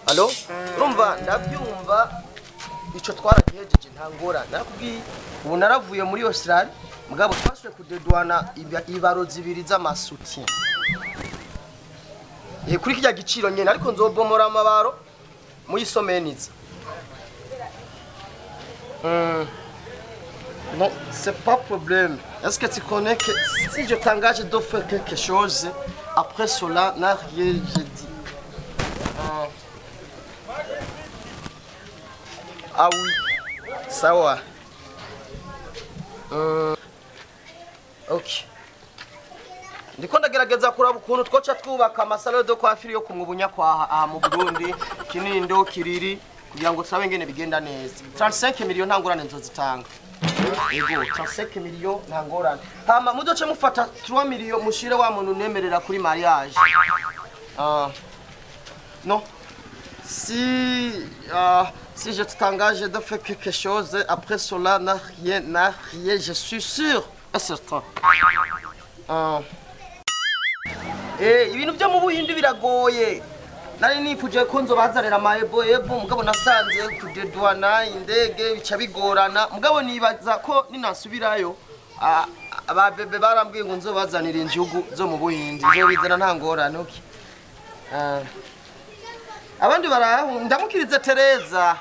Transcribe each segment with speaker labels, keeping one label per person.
Speaker 1: Allo? Urumva ndabyumva ico twaragihejeje ntangora nakubwiye ubu naravuye muri Australia mugabo twashoye kudedwana ibaro zibiri z'amasuti kuri kijya giciro nyene ariko nzobomora amabaro muri someniza. Non, c'est pas problème. Est-ce que tu connais que si je t'engage de faire quelque chose, après cela, n'a rien je dis. Ah oui, ça va. Ok. Ndiko ndagerageza kuraba ukuntu twoca twubaka amasalo de coiffure yo kumwubunya kwa aha mu Burundi, Kinindo, Kiriri kugira ngo turabe ngene bigenda neza. 35 millions ntangorane nzozitanga. Yego 35 millions ntangorane. Hama mudoce mufata 3 millions mushire wa muntu nemerera kuri mariage. Non. Si je t'engage de faire quelque chose, après cela n'a rien, je suis sûr et certain. Ibintu byo mu Buhindi biragoye. Nari nifuje ko nzobazanira amahebo mugabo nasanze kudedwana indege bica bigorana mugabo nibaza ko ninasubirayo ababebe barambwiye ngo nzobazanira injugu zo mu Buhindi nzobizana nta ngorane. Okay. Abandi baraho ndamukirize Tereza.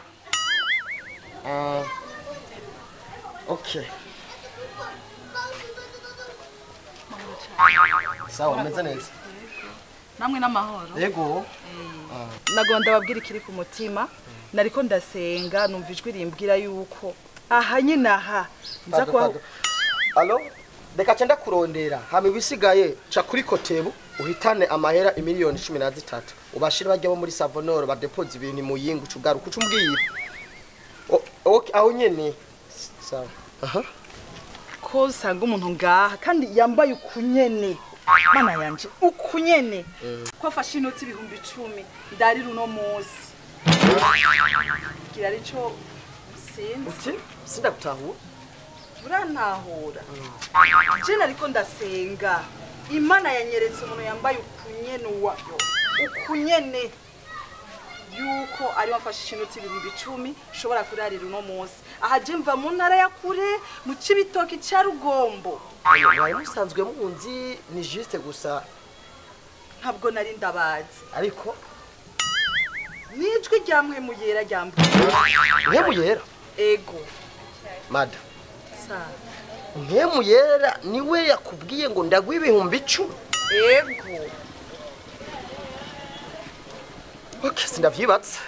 Speaker 1: Okay. Sawa umeze neza.
Speaker 2: Namwe n'amahoro.
Speaker 1: Yego.
Speaker 2: Nagonda babwira ikiri ku mutima nariko ndasenga numva ijwi rimbwira yuko aha nyine aha nza kwa
Speaker 1: Allo reka cyenda kurondera hama ibisigaye ca kuri Kotebu uhitane amahera imiliyoni 13 ubashira bajya bo muri Savonoro ba deposit ibintu muyingu cugaruka ucumbwira. Okay aho nyene. Sawa.
Speaker 2: Ko sanga umuntu ngaha kandi yambaye ukunyene mana yanje ukunyene ko afashe inoti 10,000 ndari runo munsi kirari cyo sinzi
Speaker 1: sindagutahura
Speaker 2: urantahura je nariko ndasenga Imana yanyeretse umuntu yambaye ukunyene ukunyene yuko ari wafashe inoti 10,000 shobora kurarira uno munsi aha je mva mu ntara ya kure mu Cibitoki cya Rugombo.
Speaker 1: Wari musanzwe munzi ni juste gusa
Speaker 2: ntabwo nari ndabazi
Speaker 1: ariko
Speaker 2: nijwi ryamwe muyera
Speaker 1: Nkemuyera
Speaker 2: ego
Speaker 1: mada
Speaker 2: sa
Speaker 1: Nkemuyera niwe yakubwiye ngo ndagwa 10,000.
Speaker 2: ego
Speaker 1: Okay sindavyibatse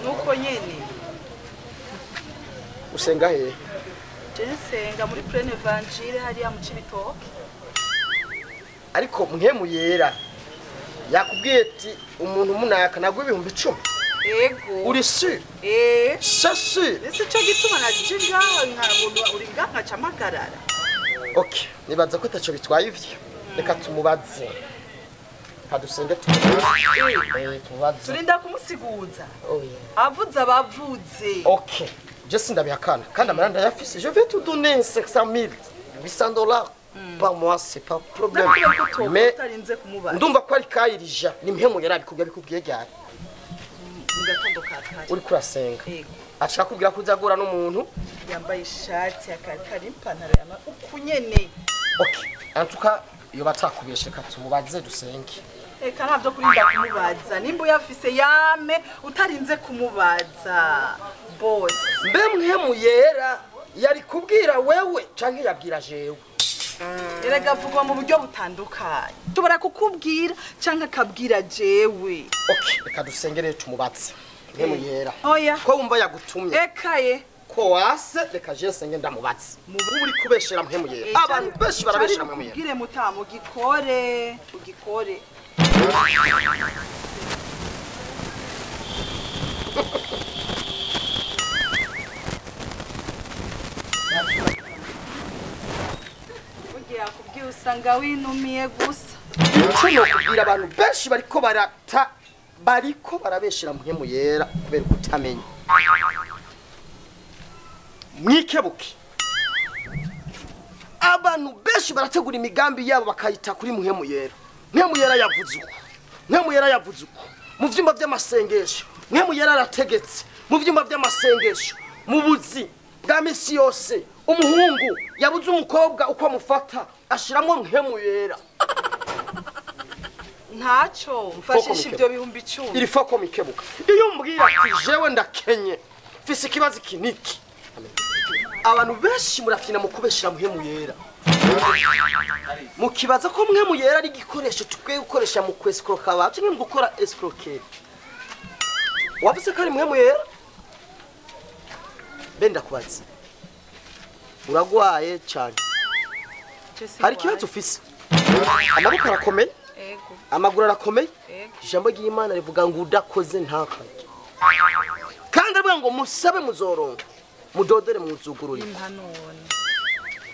Speaker 2: nuko nyene
Speaker 1: usenga he
Speaker 2: jensenga muri Plein Evangile hariya mu Cibitoki
Speaker 1: ariko Nkemuyera yakubwiye ati umuntu munaka nagwa 10,000.
Speaker 2: ego
Speaker 1: uri sûr sûr
Speaker 2: ese cyo gituma najiga nkabona uri ngaha cyamagarara.
Speaker 1: Okay nibaza ko tacho bitwaye ivyo reka tumubaze hadusenge tubaze
Speaker 2: turinda kumusiguza avuze abavuze.
Speaker 1: Okay je sindabihakana kandi amaranda yafise je vais te donner 500,000 $800 par mois c'est pas problème mais ndumva ko ari kayirija ni Nkemuyera abikubwiye ryari
Speaker 2: ngatondo kakari
Speaker 1: uri kurasenga ashaka kubwira ko uzagura n'umuntu
Speaker 2: yambaye ishati yakari ipantaro yana ukunyene.
Speaker 1: Okay en tout cas yo batakubeshe katumubaze dusenge.
Speaker 2: Eka ntabyo kurinda kumubaza nimba uyafise yame utarinze kumubaza boss.
Speaker 1: Mbe Nkemuyera yari kubwira wewe canke yabwira jewe?
Speaker 2: Erega vugwa mu buryo butandukanye tubara kukubwira canke akabwira jewe.
Speaker 1: Okay reka dusengere tumubaze Nkemuyera
Speaker 2: oya
Speaker 1: ko wumva yagutumye
Speaker 2: ekaye
Speaker 1: ko wase reka je senge ndamubaze mu buri kubeshera Nkemuyera abantu beshi barabeshera Nkemuyera
Speaker 2: ubwire mutamu ugikore ugiye akubwiye usanga winumiye gusa
Speaker 1: icyo kubwira abantu beshi bariko barabeshera Nkemuyera kubera kutamenya mwikebuke abantu benshi barategura imigambi yabo bakayita kuri muhemu yera. Muhemu yera yavuze uko, muhemu yera yavuze uko mu vyumba vy'amasengesho, muhemu yera arategetse mu vyumba vy'amasengesho, mu buzi bwa misi yose umuhungu yabuze umukobwa uko amufata ashiramwo muhemu yera.
Speaker 2: Ntaco mfashisha ibyo bihumbi 10.
Speaker 1: Iri foko mikebuka. Iyo mbwira ati jewe ndakenye fise ikibazo kiniki. Abantu benshi murafina mu kubeshira muhemu yera. Mukibaza ko muhemu yera ari gikoresho tukwiye gukoresha mu kwescroka abantu cyangwa gukora escroquerie. Wavuze ko ari muhemu yera? Benda kubaza. Uragwaye cyane. Hari kibazo ufise. Amaboko arakomeye?
Speaker 2: Ego.
Speaker 1: Amaguru arakomeye?
Speaker 2: Ego.
Speaker 1: Ijambo ry'Imana rivuga ngo udakoze ntakarye. Kandi avuga ngo musabe muzoronka. Mudodere muzugururira.
Speaker 2: Impanone.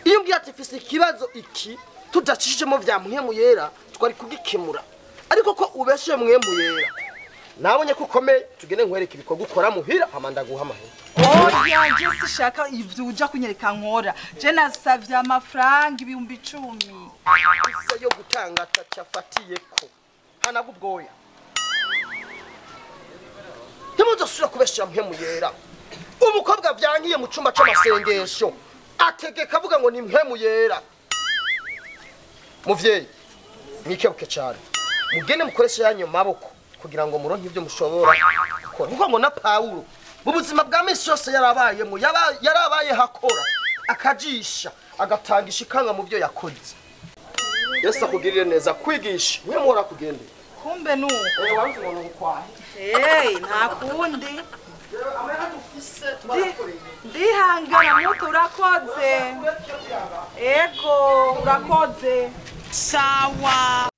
Speaker 1: Iyo mbwiye ati fise ikibazo iki tudacishijemo vya muhemu yera twari kugikemura. Ariko ko ubeshe muhemu yera. Nabonye ko ukomeye tugende nkwereka ibikorwa ukora muhira amanda guhamahera.
Speaker 2: Oya je sishaka ivyo uja kunyereka nkora. Je nasavye amafaranga ibihumbi 10.
Speaker 1: Ise yo gutanga tacafatiyeko. Hanagubwoya. Ntimuzosubira kubeshya muhemu yera. Umukobwa vyankiye mu cumba c'amasengesho ategeka avuga ngo ni muhemu yera. Muvyeyi mwikebuke cyane. Mugende mukoresha yanyu maboko kugira ngo muronke ivyo mushobora gukora. Kuko ngo na Paulo mu buzima bwa misi yose yarabaye hakora akajisha agatangisha ikanga mu byo yakoze. Yesu akugirire neza kwigisha mwe muhora kugende.
Speaker 2: Kumbe nu.
Speaker 1: Wanze umuntu ukwahe.
Speaker 2: Nta kundi. Ndihangana muto urakoze. Ego urakoze.
Speaker 3: Sawa.